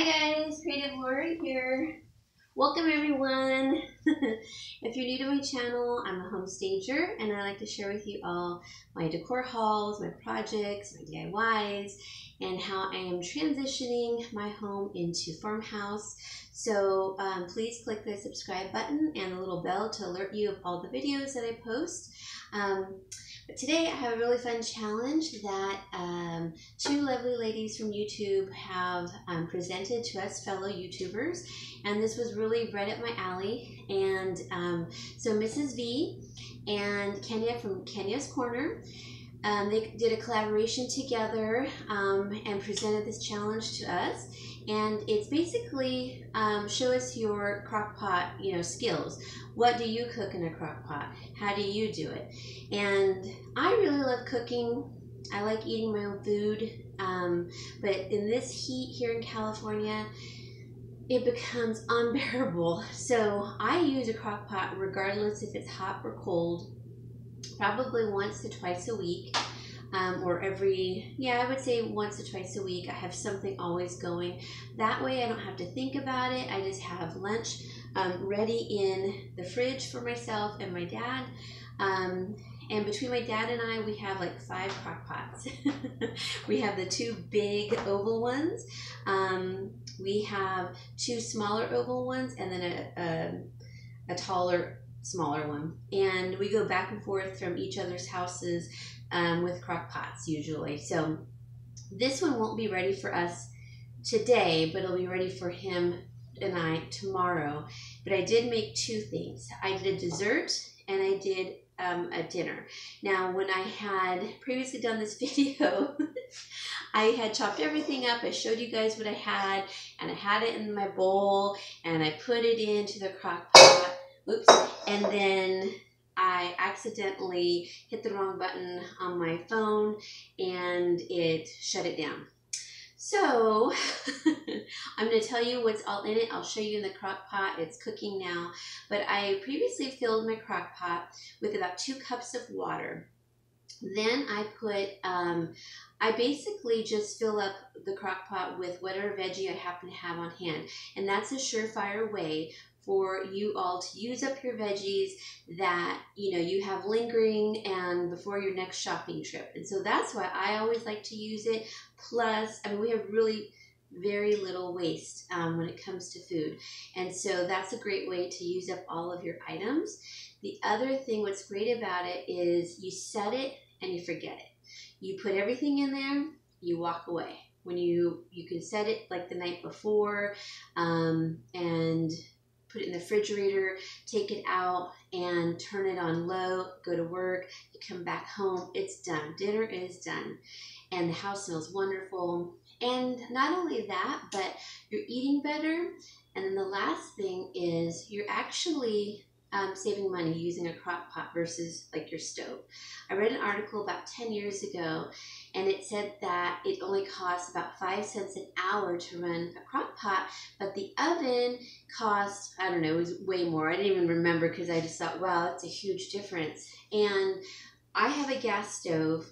Hi guys, Creative Laura here. Welcome everyone. If you're new to my channel, I'm a home stager and I like to share with you all my decor hauls, my projects, my DIYs, and how I am transitioning my home into farmhouse. So please click the subscribe button and the little bell to alert you of all the videos that I post. But today I have a really fun challenge that two lovely ladies from YouTube have presented to us fellow YouTubers, and this was really right up my alley. And so Mrs. V and Kenya from Kenya's Corner, they did a collaboration together and presented this challenge to us. And it's basically show us your crock pot, skills. What do you cook in a crock pot? How do you do it? And I really love cooking. I like eating my own food. But in this heat here in California, it becomes unbearable. So I use a crock pot regardless if it's hot or cold, probably once to twice a week. Or I would say once or twice a week. I have something always going. That way I don't have to think about it. I just have lunch ready in the fridge for myself and my dad. And between my dad and I, we have like 5 crock pots. We have the 2 big oval ones. We have 2 smaller oval ones and then a taller, smaller one. And we go back and forth from each other's houses with crock pots usually. So this one won't be ready for us today, but it'll be ready for him and I tomorrow. But I did make 2 things. I did a dessert and I did a dinner. Now, when I had previously done this video, I had chopped everything up. I showed you guys what I had, and I had it in my bowl, and I put it into the crock pot. Oops. And then I accidentally hit the wrong button on my phone and it shut it down. So I'm going to tell you what's all in it. I'll show you in the crock pot. It's cooking now. But I previously filled my crock pot with about 2 cups of water. Then I put, I basically just fill up the crock pot with whatever veggie I happen to have on hand. And that's a surefire way for you all to use up your veggies that you have lingering and before your next shopping trip. And so that's why I always like to use it. Plus, we have really very little waste when it comes to food, and so that's a great way to use up all of your items. The other thing, what's great about it is you set it and you forget it. You put everything in there, you walk away. When you can set it like the night before and put it in the refrigerator, take it out and turn it on low, go to work, you come back home, it's done. Dinner is done. And the house smells wonderful. And not only that, but you're eating better. And then the last thing is you're actually saving money using a crock pot versus like your stove. I read an article about 10 years ago, and it said that it only costs about 5 cents an hour to run a crock pot, but the oven cost, I don't know, it was way more. I didn't even remember because I just thought, wow, that's a huge difference. And I have a gas stove.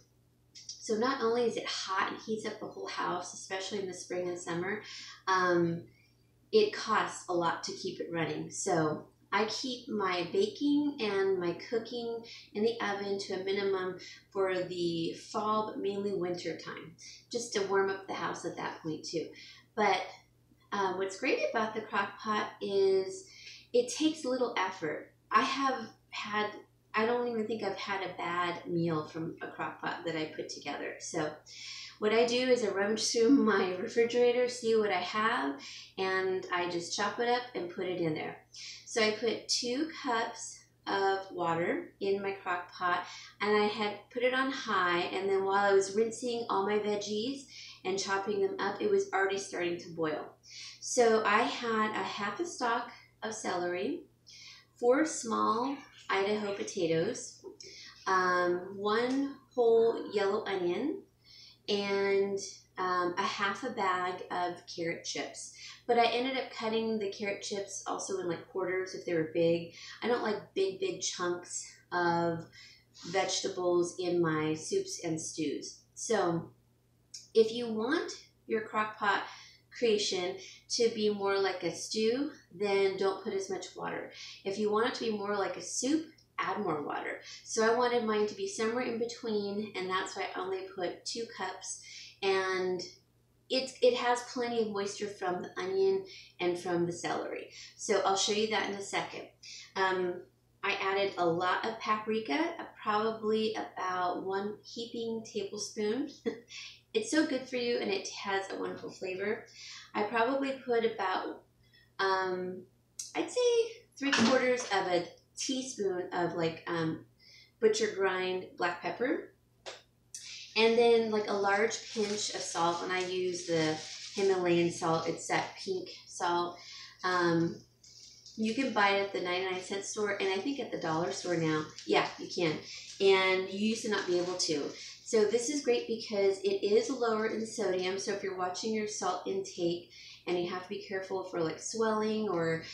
So not only is it hot and heats up the whole house, especially in the spring and summer, it costs a lot to keep it running. So I keep my baking and my cooking in the oven to a minimum for the fall, but mainly winter time, just to warm up the house at that point too. But what's great about the crock pot is it takes little effort. I don't even think I've had a bad meal from a crock pot that I put together. So what I do is I rummage through my refrigerator, see what I have, and I just chop it up and put it in there. So I put 2 cups of water in my crock pot, and I had put it on high, and then while I was rinsing all my veggies and chopping them up, it was already starting to boil. So I had a half a stalk of celery, 4 small Idaho potatoes, 1 whole yellow onion, and a half a bag of carrot chips. But I ended up cutting the carrot chips also in like quarters if they were big. I don't like big chunks of vegetables in my soups and stews. So if you want your crock pot creation to be more like a stew, then don't put as much water. If you want it to be more like a soup, add more water. So I wanted mine to be somewhere in between, and that's why I only put 2 cups. And it has plenty of moisture from the onion and from the celery. So I'll show you that in a second. I added a lot of paprika, probably about 1 heaping tablespoon. It's so good for you, and it has a wonderful flavor. I probably put about, I'd say 3/4 of a teaspoon of like butcher grind black pepper. And then like a large pinch of salt, and I use the Himalayan salt. It's that pink salt. You can buy it at the 99-cent store, and I think at the dollar store now. Yeah, you can. And you used to not be able to. So this is great because it is lower in sodium. So if you're watching your salt intake, and you have to be careful for like swelling or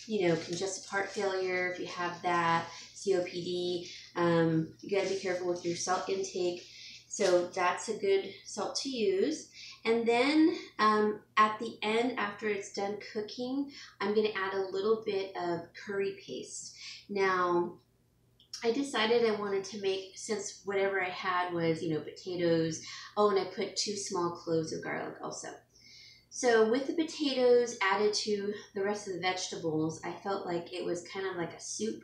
you know, congestive heart failure, if you have that, COPD, you gotta be careful with your salt intake. So that's a good salt to use. And then at the end, after it's done cooking, I'm gonna add a little bit of curry paste. Now, I decided I wanted to make, since whatever I had was, you know, potatoes. Oh, and I put 2 small cloves of garlic also. So with the potatoes added to the rest of the vegetables, I felt like it was kind of like a soup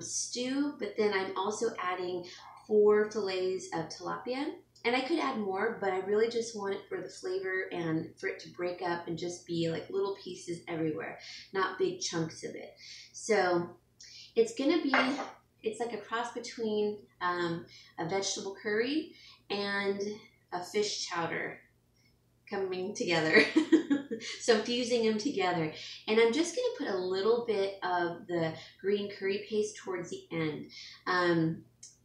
stew, but then I'm also adding 4 fillets of tilapia. And I could add more, but I really just want it for the flavor and for it to break up and just be like little pieces everywhere, not big chunks of it. So it's gonna be, it's like a cross between a vegetable curry and a fish chowder coming together. So I'm fusing them together, and I'm just gonna put a little bit of the green curry paste towards the end,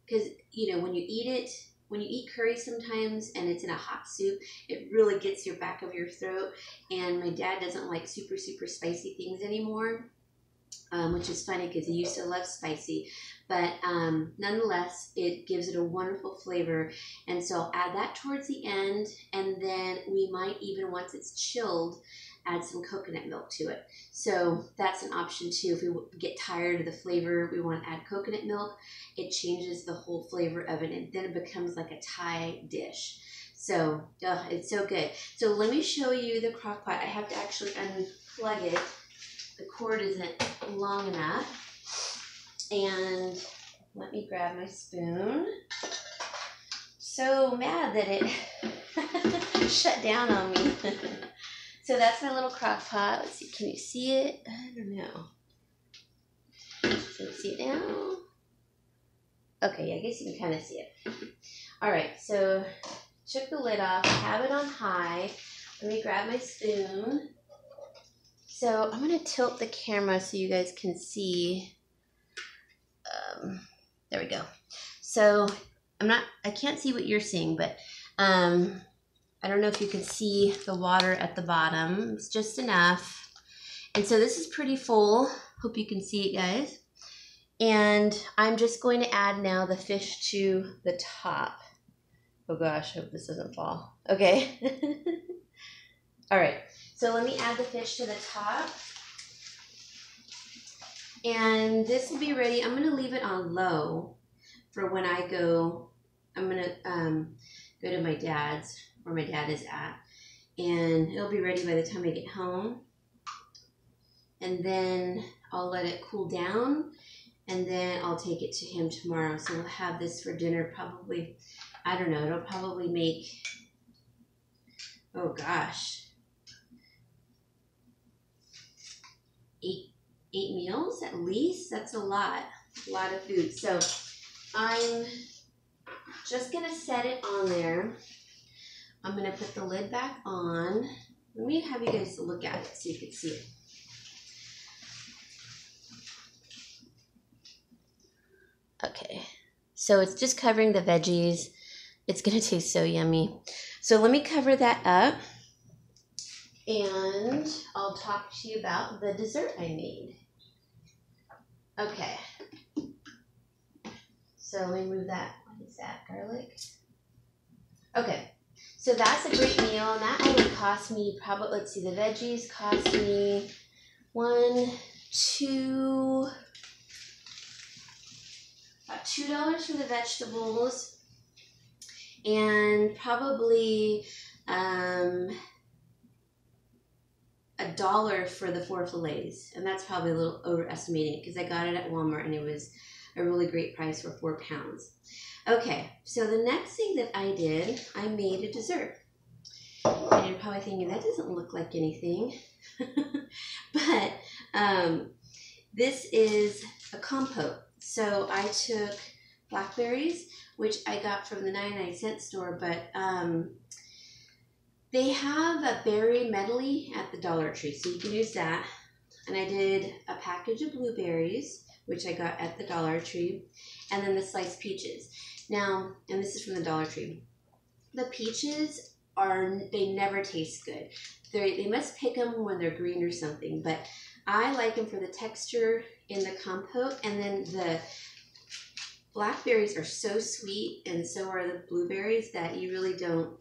because you know, when you eat curry sometimes and it's in a hot soup, it really gets your back of your throat. And my dad doesn't like super spicy things anymore, which is funny because he used to love spicy, but nonetheless, it gives it a wonderful flavor. And so I'll add that towards the end, and then we might even, once it's chilled, add some coconut milk to it. So that's an option too. If we get tired of the flavor, we want to add coconut milk. It changes the whole flavor of it, and then it becomes like a Thai dish. So it's so good. So let me show you the crock pot. I have to actually unplug it. The cord isn't long enough. And let me grab my spoon. So mad that it shut down on me. So that's my little crock pot. Let's see, can you see it? I don't know. Can you see it now? Okay, I guess you can kind of see it. All right, so took the lid off, have it on high. Let me grab my spoon. So I'm gonna tilt the camera so you guys can see. There we go. So I can't see what you're seeing, but I don't know if you can see the water at the bottom. It's just enough. And so this is pretty full. Hope you can see it, guys. And I'm just going to add now the fish to the top. Oh gosh, I hope this doesn't fall. Okay. All right, so let me add the fish to the top. And this will be ready. I'm gonna leave it on low for when I go. I'm gonna go to my dad's, where my dad is at, and it'll be ready by the time I get home. And then I'll let it cool down, and then I'll take it to him tomorrow. So we'll have this for dinner probably, I don't know, it'll probably make, oh gosh, 8 meals at least. That's a lot of food. So I'm just gonna set it on there. I'm gonna put the lid back on. Let me have you guys look at it so you can see it. Okay, so it's just covering the veggies. It's gonna taste so yummy. So let me cover that up, and I'll talk to you about the dessert I made. Okay, so let me move that. What is that, garlic? Okay, So that's a great meal, and that only cost me probably, let's see, the veggies cost me about $2 for the vegetables, and probably $1 for the 4 fillets. And that's probably a little overestimating it because I got it at Walmart and it was a really great price for 4 pounds. Okay, so the next thing that I did, I made a dessert. And you're probably thinking, that doesn't look like anything. But this is a compote. So I took blackberries, which I got from the 99-cent store, but they have a berry medley at the Dollar Tree, so you can use that. And I did a package of blueberries, which I got at the Dollar Tree, and then the sliced peaches. Now, and this is from the Dollar Tree, the peaches they never taste good. They must pick them when they're green or something, but I like them for the texture in the compote, and then the blackberries are so sweet, and so are the blueberries, that you really don't,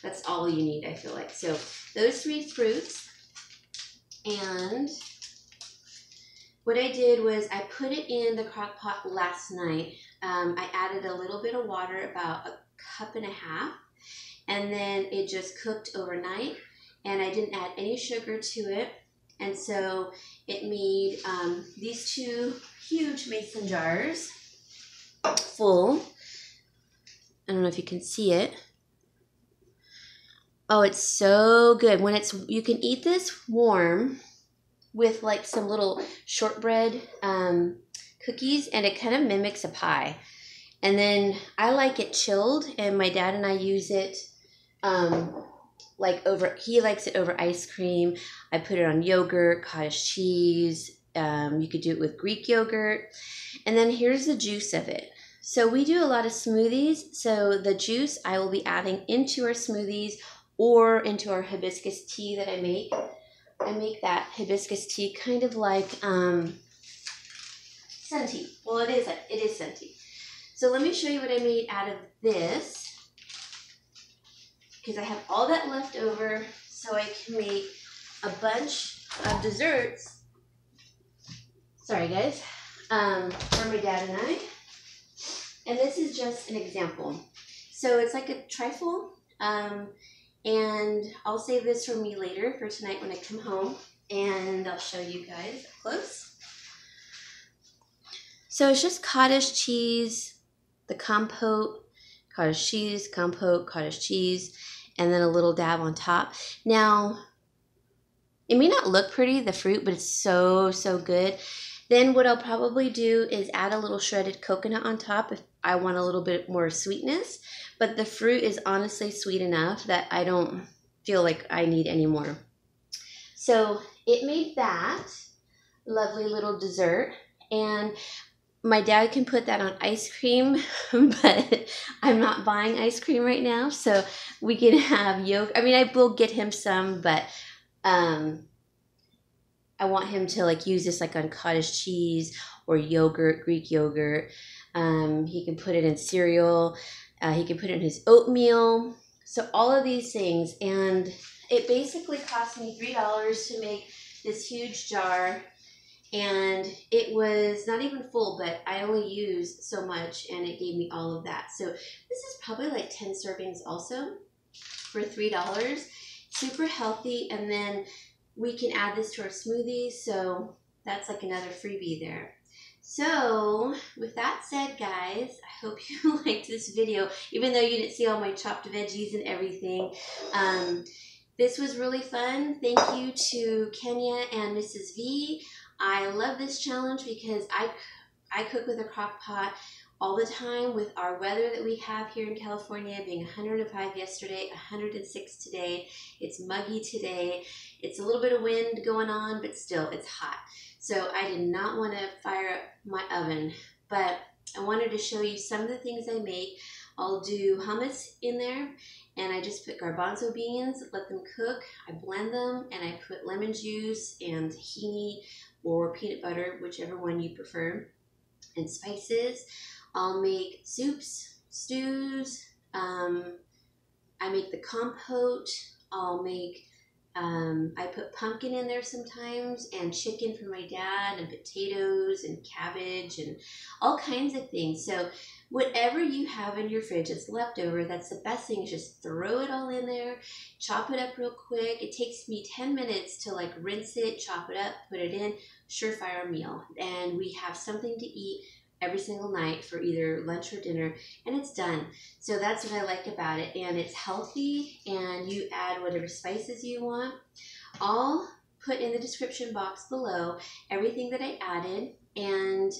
that's all you need, I feel like. So those 3 fruits, and what I did was I put it in the crock pot last night. I added a little bit of water, about 1.5 cups, and then it just cooked overnight, and I didn't add any sugar to it. And so it made these 2 huge mason jars full. I don't know if you can see it. Oh, it's so good. When you can eat this warm with like some little shortbread cookies, and it kind of mimics a pie. And then I like it chilled, and my dad and I use it he likes it over ice cream. I put it on yogurt, cottage cheese. You could do it with Greek yogurt. And then here's the juice of it. So we do a lot of smoothies. So the juice I will be adding into our smoothies or into our hibiscus tea that I make. I make that hibiscus tea kind of like sun tea. Well, it is sun tea. So let me show you what I made out of this, because I have all that left over, so I can make a bunch of desserts. Sorry guys, for my dad and I. And this is just an example. So it's like a trifle, and I'll save this for me later for tonight when I come home, and I'll show you guys up close. So it's just cottage cheese, the compote, cottage cheese, compote, cottage cheese, and then a little dab on top. Now, it may not look pretty, the fruit, but it's so, so good. Then what I'll probably do is add a little shredded coconut on top if I want a little bit more sweetness. But the fruit is honestly sweet enough that I don't feel like I need any more. So it made that lovely little dessert. And my dad can put that on ice cream, but I'm not buying ice cream right now. So we can have yogurt. I mean, I will get him some, but I want him to like use this like on cottage cheese or yogurt, Greek yogurt. He can put it in cereal. He can put it in his oatmeal. So all of these things. And it basically cost me $3 to make this huge jar. And it was not even full, but I only used so much, and it gave me all of that. So this is probably like 10 servings also for $3. Super healthy. And then we can add this to our smoothies. So that's like another freebie there. So with that said, guys, I hope you liked this video, even though you didn't see all my chopped veggies and everything. This was really fun. Thank you to Kenya and Mrs. V. I love this challenge because I cook with a crock pot all the time with our weather that we have here in California, being 105 yesterday, 106 today. It's muggy today. It's a little bit of wind going on, but still it's hot. So I did not want to fire up my oven, but I wanted to show you some of the things I make. I'll do hummus in there, and I just put garbanzo beans, let them cook. I blend them, and I put lemon juice and tahini or peanut butter, whichever one you prefer, and spices. I'll make soups, stews, I make the compote. I'll make, I put pumpkin in there sometimes, and chicken for my dad, and potatoes and cabbage and all kinds of things. So whatever you have in your fridge that's left over, that's the best thing, is just throw it all in there, chop it up real quick. It takes me 10 minutes to like rinse it, chop it up, put it in, surefire meal. And we have something to eat every single night for either lunch or dinner, and it's done. So that's what I like about it, and it's healthy, and you add whatever spices you want. I'll put in the description box below everything that I added, and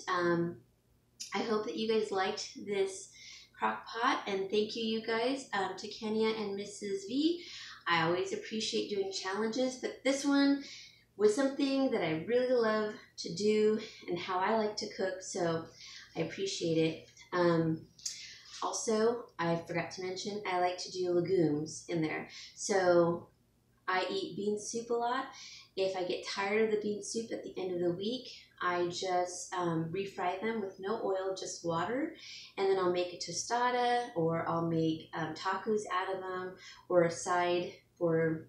I hope that you guys liked this crock pot, and thank you guys, to Kenya and Mrs. V. I always appreciate doing challenges, but this one was something that I really love to do and how I like to cook, so I appreciate it. Also, I forgot to mention, I like to do legumes in there. So I eat bean soup a lot. If I get tired of the bean soup at the end of the week, I just refry them with no oil, just water, and then I'll make a tostada, or I'll make tacos out of them, or a side for,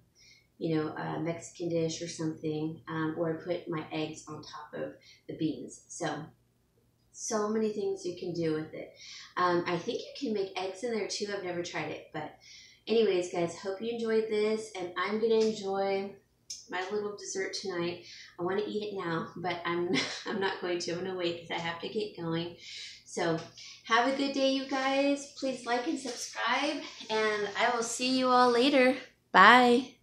you know, a Mexican dish or something, or I put my eggs on top of the beans. So many things you can do with it. I think you can make eggs in there too. I've never tried it, but anyways, guys, hope you enjoyed this, and I'm gonna enjoy my little dessert tonight. I want to eat it now, but I'm not going to. I'm gonna wait because I have to get going. So have a good day, you guys. Please like and subscribe, and I will see you all later. Bye.